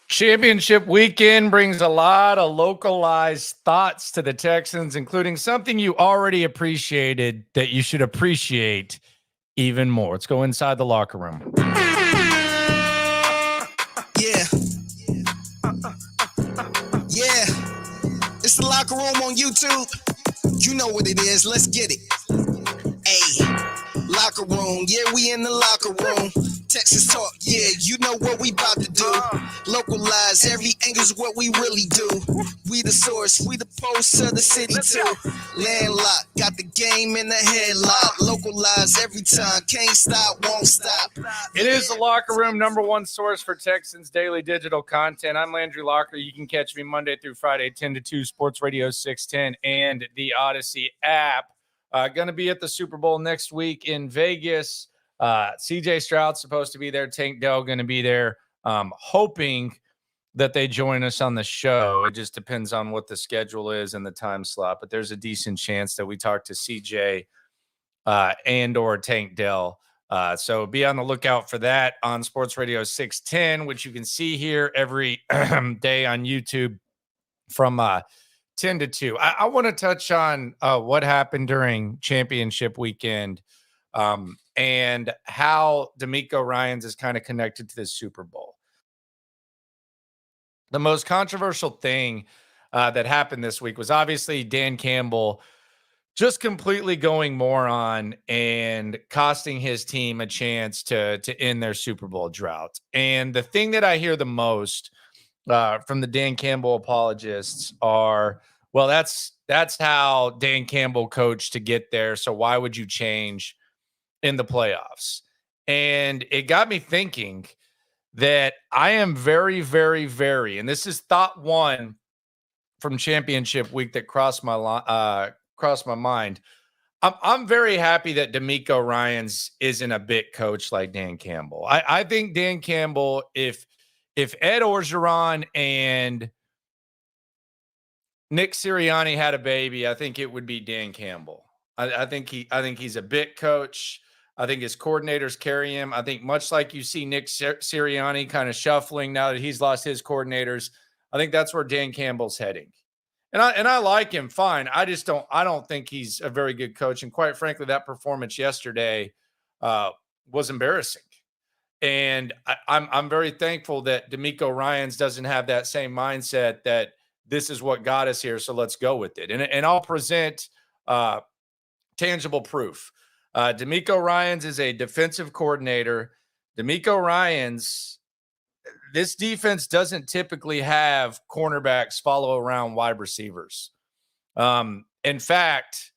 Championship weekend brings a lot of localized thoughts to the Texans, including something you already appreciated that you should appreciate even more. Let's go inside the locker room. Yeah. Yeah. It's the locker room on YouTube. You know what it is. Let's get it. Hey. Locker room. Yeah, we in the locker room. Texas talk. Yeah, you know what we about to do. Localize every angle's what we really do. We the source. We the pulse of the city too. Landlocked. Got the game in the headlock. Localize every time. Can't stop. Won't stop. It is the locker room, number one source for Texans daily digital content. I'm Landry Locker. You can catch me Monday through Friday, 10 to 2, Sports Radio 610, and the Odyssey app. Going to be at the Super Bowl next week in Vegas. CJ Stroud's supposed to be there. Tank Dell going to be there. Hoping that they join us on the show. It just depends on what the schedule is and the time slot. But there's a decent chance that we talk to CJ and or Tank Dell. So be on the lookout for that on Sports Radio 610, which you can see here every day on YouTube from 10 to 2. I want to touch on what happened during championship weekend and how DeMeco Ryans is kind of connected to this Super Bowl. The most controversial thing that happened this week was obviously Dan Campbell just completely going moron and costing his team a chance to end their Super Bowl drought. And the thing that I hear the most from the Dan Campbell apologists are, well, that's how Dan Campbell coached to get there. So why would you change in the playoffs? And it got me thinking that I am very, very, very, and this is thought one from championship week that crossed my mind. I'm very happy that DeMeco Ryans isn't a bit coach like Dan Campbell. I think Dan Campbell, if Ed Orgeron and Nick Sirianni had a baby, I think it would be Dan Campbell. I think he's a bit coach. I think his coordinators carry him. I think much like you see Nick Sirianni kind of shuffling now that he's lost his coordinators, I think that's where Dan Campbell's heading. And I like him fine. I don't think he's a very good coach. And quite frankly, that performance yesterday was embarrassing. And I'm very thankful that DeMeco Ryans doesn't have that same mindset that this is what got us here, so let's go with it. And I'll present tangible proof. DeMeco Ryans is a defensive coordinator. DeMeco Ryans, this defense doesn't typically have cornerbacks follow around wide receivers. In fact,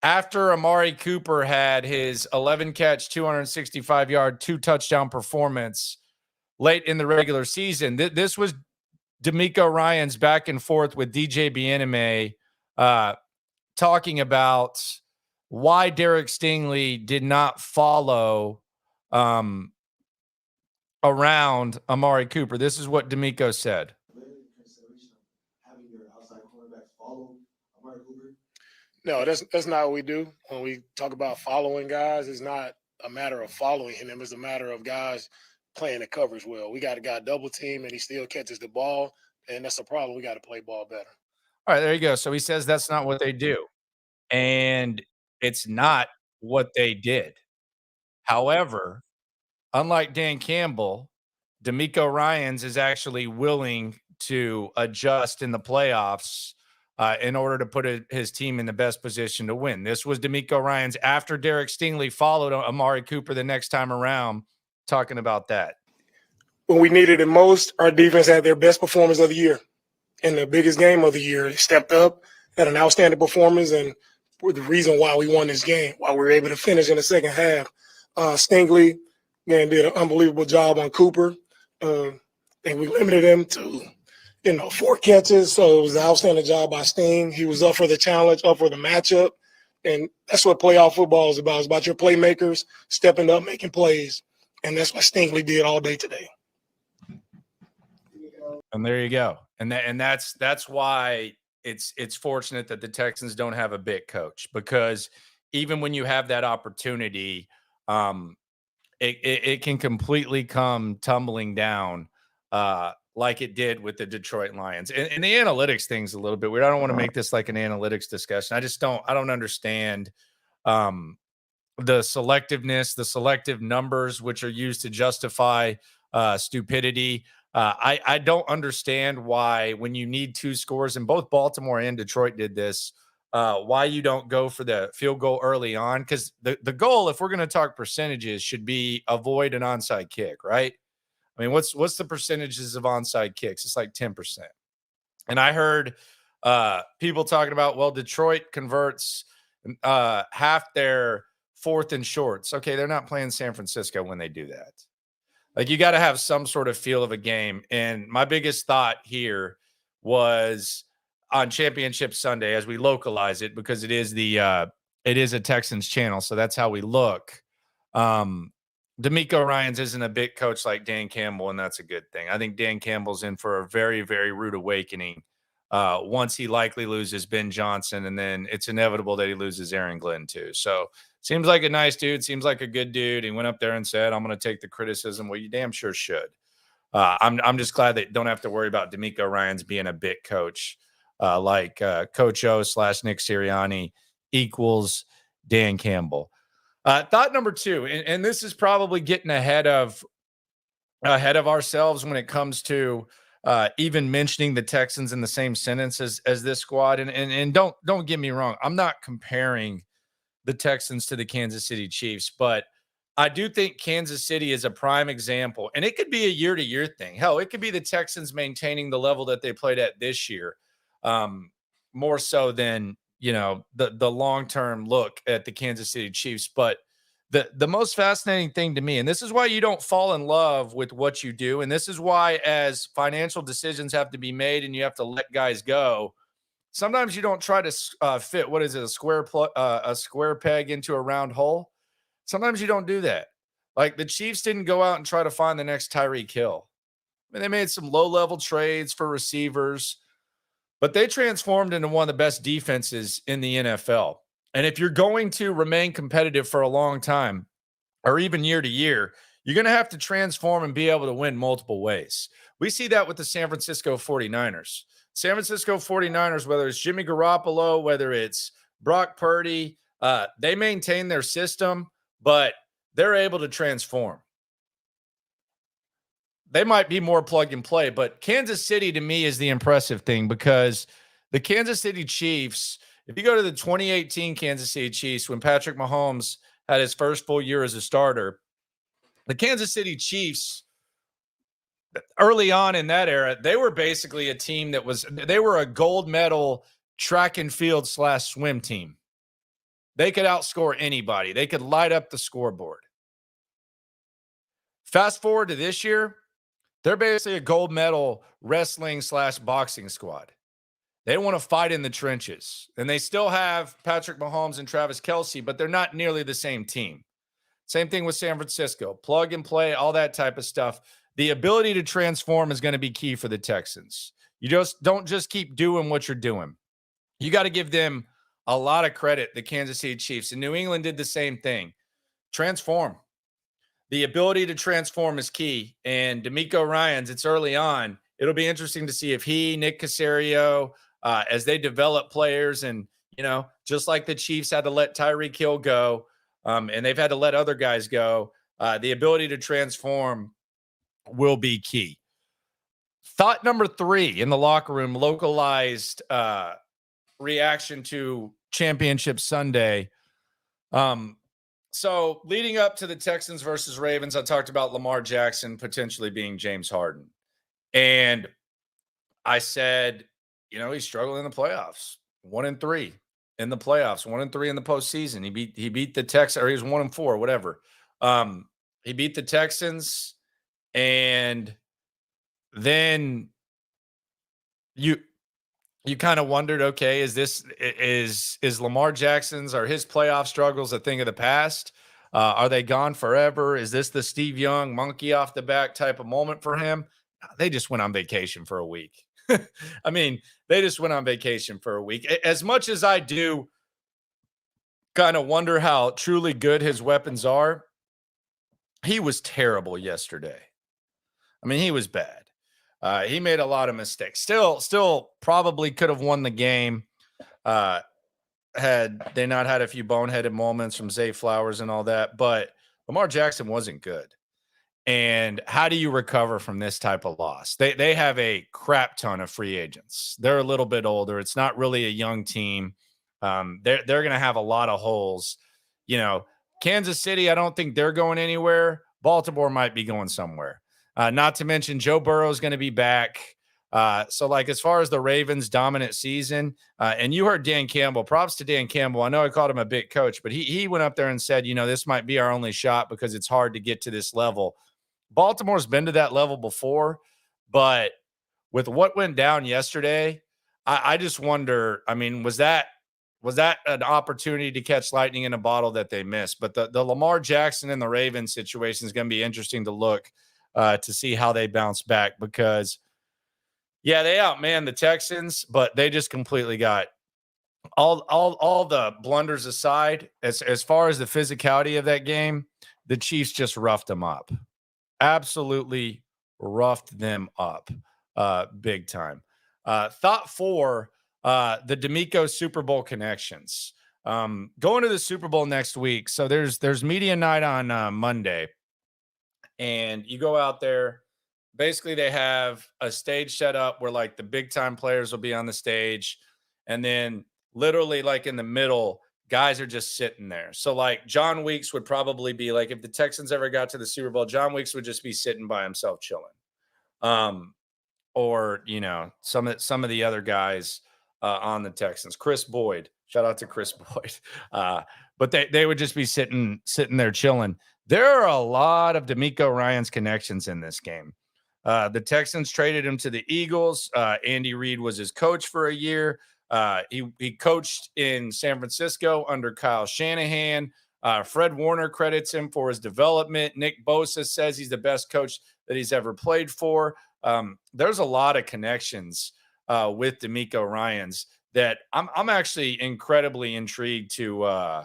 after Amari Cooper had his 11-catch, 265-yard, 2-touchdown performance late in the regular season, this was DeMeco Ryans back and forth with DJ Bieniemy talking about why Derek Stingley did not follow around Amari Cooper. This is what DeMeco said. No, that's not what we do. When we talk about following guys, it's not a matter of following him. It's a matter of guys playing the coverage well. We got a guy double team and he still catches the ball, and that's a problem. We got to play ball better. All right, there you go. So he says that's not what they do. And it's not what they did. However, unlike Dan Campbell, DeMeco Ryans is actually willing to adjust in the playoffs in order to put his team in the best position to win. This was DeMeco Ryans after Derek Stingley followed Amari Cooper the next time around, talking about that. When we needed it most, our defense had their best performance of the year. In the biggest game of the year, they stepped up, had an outstanding performance, and were the reason why we won this game, why we were able to finish in the second half. Stingley, again, did an unbelievable job on Cooper. And we limited him to, 4 catches. So it was an outstanding job by Sting. He was up for the challenge, up for the matchup. And that's what playoff football is about. It's about your playmakers stepping up, making plays. And that's what Stingley did all day today. And there you go. And that's why it's fortunate that the Texans don't have a bit coach, because even when you have that opportunity, it can completely come tumbling down like it did with the Detroit Lions. And the analytics thing's a little bit weird. I don't want to make this like an analytics discussion. I don't understand the selectiveness, the selective numbers, which are used to justify stupidity. I don't understand why, when you need 2 scores, and both Baltimore and Detroit did this, why you don't go for the field goal early on. Because the goal, if we're going to talk percentages, should be avoid an onside kick, right? I mean, what's the percentages of onside kicks? It's like 10%. And I heard people talking about, well, Detroit converts half their 4th and shorts. Okay, they're not playing San Francisco when they do that. Like, you got to have some sort of feel of a game. And my biggest thought here was on Championship Sunday, as we localize it, because it is a Texans channel, so that's how we look. DeMeco Ryans isn't a big coach like Dan Campbell, and that's a good thing. I think Dan Campbell's in for a very, very rude awakening once he likely loses Ben Johnson, and then it's inevitable that he loses Aaron Glenn too. So seems like a nice dude, seems like a good dude. He went up there and said, I'm going to take the criticism. Well, you damn sure should. I'm just glad that don't have to worry about DeMeco Ryans being a bit coach like Coach O / Nick Sirianni equals Dan Campbell. Thought number 2, and this is probably getting ahead of ourselves when it comes to even mentioning the Texans in the same sentence as this squad. And don't get me wrong, I'm not comparing the Texans to the Kansas City Chiefs, but I do think Kansas City is a prime example, and it could be a year-to-year thing. Hell, it could be the Texans maintaining the level that they played at this year, more so than the long-term look at the Kansas City Chiefs. But the most fascinating thing to me, and this is why you don't fall in love with what you do, and this is why, as financial decisions have to be made and you have to let guys go, sometimes you don't try to fit, what is it, a square peg into a round hole. Sometimes you don't do that. Like, the Chiefs didn't go out and try to find the next Tyreek Hill. I mean, they made some low-level trades for receivers, but they transformed into one of the best defenses in the NFL. And if you're going to remain competitive for a long time, or even year to year, you're going to have to transform and be able to win multiple ways. We see that with the San Francisco 49ers. San Francisco 49ers, whether it's Jimmy Garoppolo, whether it's Brock Purdy, they maintain their system, but they're able to transform. They might be more plug and play, but Kansas City to me is the impressive thing, because the Kansas City Chiefs, if you go to the 2018 Kansas City Chiefs, when Patrick Mahomes had his first full year as a starter, the Kansas City Chiefs, early on in that era, they were basically a team they were a gold medal track and field / swim team. They could outscore anybody. They could light up the scoreboard. Fast forward to this year, they're basically a gold medal wrestling / boxing squad. They want to fight in the trenches. And they still have Patrick Mahomes and Travis Kelce, but they're not nearly the same team. Same thing with San Francisco. Plug and play, all that type of stuff. The ability to transform is going to be key for the Texans. You just don't just keep doing what you're doing. You got to give them a lot of credit, the Kansas City Chiefs. And New England did the same thing. Transform. The ability to transform is key. And DeMeco Ryans, it's early on. It'll be interesting to see if Nick Caserio, as they develop players, and, just like the Chiefs had to let Tyreek Hill go, and they've had to let other guys go, the ability to transform will be key. Thought number 3 in the locker room, localized reaction to Championship Sunday. So leading up to the Texans versus Ravens, I talked about Lamar Jackson potentially being James Harden. And I said, he's struggling in the playoffs. 1-3 in the playoffs, 1-3 in the postseason. He beat the Texans, or he was 1-4, whatever. He beat the Texans, and then you kind of wondered, okay, is Lamar Jackson's or his playoff struggles a thing of the past? Are they gone forever? Is this the Steve Young monkey off the back type of moment for him? They just went on vacation for a week. I mean, they just went on vacation for a week. As much as I do kind of wonder how truly good his weapons are, he was terrible yesterday. I mean, he was bad. He made a lot of mistakes. Still probably could have won the game had they not had a few boneheaded moments from Zay Flowers and all that. But Lamar Jackson wasn't good. And how do you recover from this type of loss? They have a crap ton of free agents. They're a little bit older. It's not really a young team. They're going to have a lot of holes. Kansas City, I don't think they're going anywhere. Baltimore might be going somewhere. Not to mention Joe Burrow is going to be back. So as far as the Ravens' dominant season, and you heard Dan Campbell, props to Dan Campbell. I know I called him a big coach, but he went up there and said, this might be our only shot because it's hard to get to this level. Baltimore's been to that level before, but with what went down yesterday, I just wonder, was that an opportunity to catch lightning in a bottle that they missed? But the Lamar Jackson and the Ravens situation is going to be interesting to look to see how they bounce back because, yeah, they outmanned the Texans, but they just completely got all the blunders aside. As far as the physicality of that game, the Chiefs just roughed them up. Absolutely roughed them up big time. Thought 4, the DeMeco Super Bowl connections. Going to the Super Bowl next week. So there's media night on Monday. And you go out there. Basically, they have a stage set up where the big time players will be on the stage. And then literally in the middle, guys are just sitting there. So John Weeks would probably be if the Texans ever got to the Super Bowl, John Weeks would just be sitting by himself chilling. Or some of the other guys on the Texans. Chris Boyd. Shout out to Chris Boyd. But they would just be sitting there chilling. There are a lot of DeMeco Ryans connections in this game. The Texans traded him to the Eagles. Andy Reid was his coach for a year. He coached in San Francisco under Kyle Shanahan. Fred Warner credits him for his development. Nick Bosa says he's the best coach that he's ever played for. There's a lot of connections with DeMeco Ryans that I'm actually incredibly intrigued to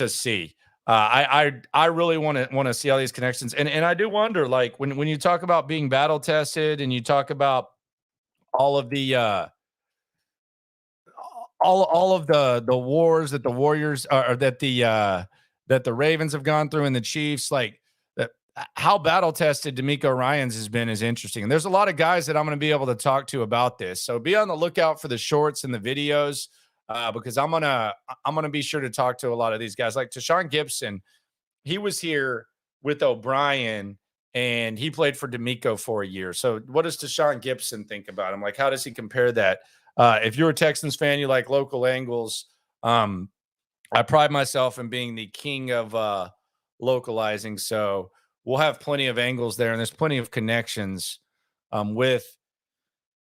see. I really want to see all these connections, and I do wonder when you talk about being battle tested and you talk about all of the all of the wars that the Warriors or that the Ravens have gone through and the Chiefs, how battle tested DeMeco Ryans has been is interesting. And there's a lot of guys that I'm going to be able to talk to about this. So be on the lookout for the shorts and the videos because I'm gonna be sure to talk to a lot of these guys. Like Tashawn Gibson, he was here with O'Brien and he played for DeMeco for a year. So what does Tashawn Gibson think about him? How does he compare that? If you're a Texans fan, you like local angles. I pride myself in being the king of localizing. So we'll have plenty of angles there, and there's plenty of connections with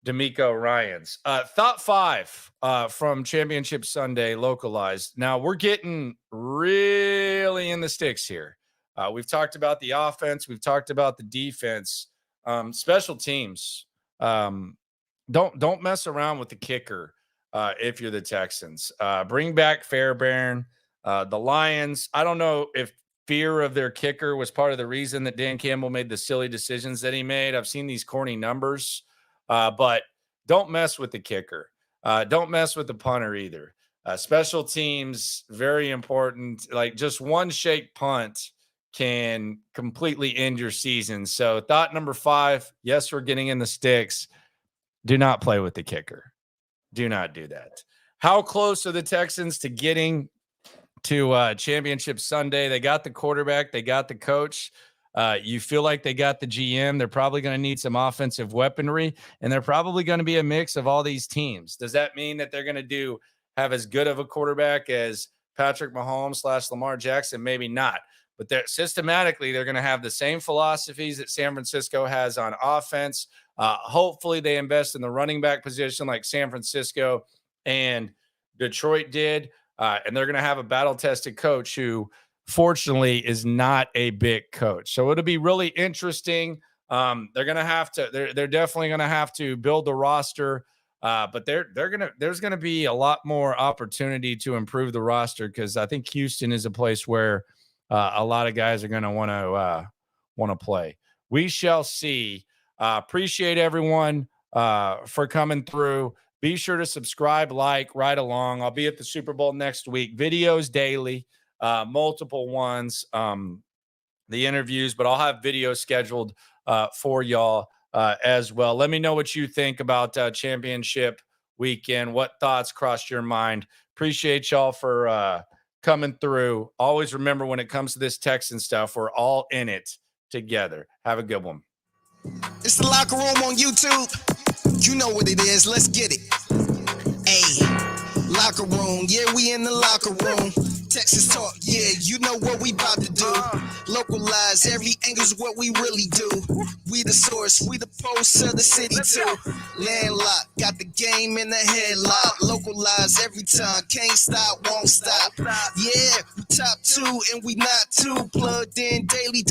DeMeco Ryans. Thought 5 from Championship Sunday localized. Now we're getting really in the sticks here. We've talked about the offense. We've talked about the defense. Special teams. Don't mess around with the kicker if you're the Texans. Bring back Fairbairn. The Lions, I don't know if fear of their kicker was part of the reason that Dan Campbell made the silly decisions that he made. I've seen these corny numbers, but don't mess with the kicker. Don't mess with the punter either. Special teams, very important. Just one shake punt can completely end your season. So thought number 5, yes, we're getting in the sticks. Do not play with the kicker. Do not do that. How close are the Texans to getting to Championship Sunday? They got the quarterback. They got the coach. You feel like they got the GM. They're probably going to need some offensive weaponry, and they're probably going to be a mix of all these teams. Does that mean that they're going to have as good of a quarterback as Patrick Mahomes / Lamar Jackson? Maybe not. But systematically, they're going to have the same philosophies that San Francisco has on offense. Hopefully, they invest in the running back position like San Francisco and Detroit did. And they're going to have a battle-tested coach who, fortunately, is not a big coach. So it'll be really interesting. They're going to have to. They're definitely going to have to build the roster. But there's going to be a lot more opportunity to improve the roster because I think Houston is a place where a lot of guys are going to want to play. We shall see. Appreciate everyone for coming through. Be sure to subscribe, like, right along. I'll be at the Super Bowl next week. Videos daily, multiple ones, the interviews, but I'll have videos scheduled for y'all as well. Let me know what you think about championship weekend. What thoughts crossed your mind? Appreciate y'all for coming through. Always remember, when it comes to this Texan stuff, we're all in it together. Have a good one. It's the Locker Room on YouTube. You know what it is. Let's get it. Hey, Locker Room. Yeah, we in the locker room. Texas talk. Yeah, you know what we about to do. Localize every angle's what we really do. We the source. We the pulse of the city too. Landlocked. Got the game in the headlock. Localize every time. Can't stop, won't stop. Yeah, we top 2 and we not too. Plugged in daily.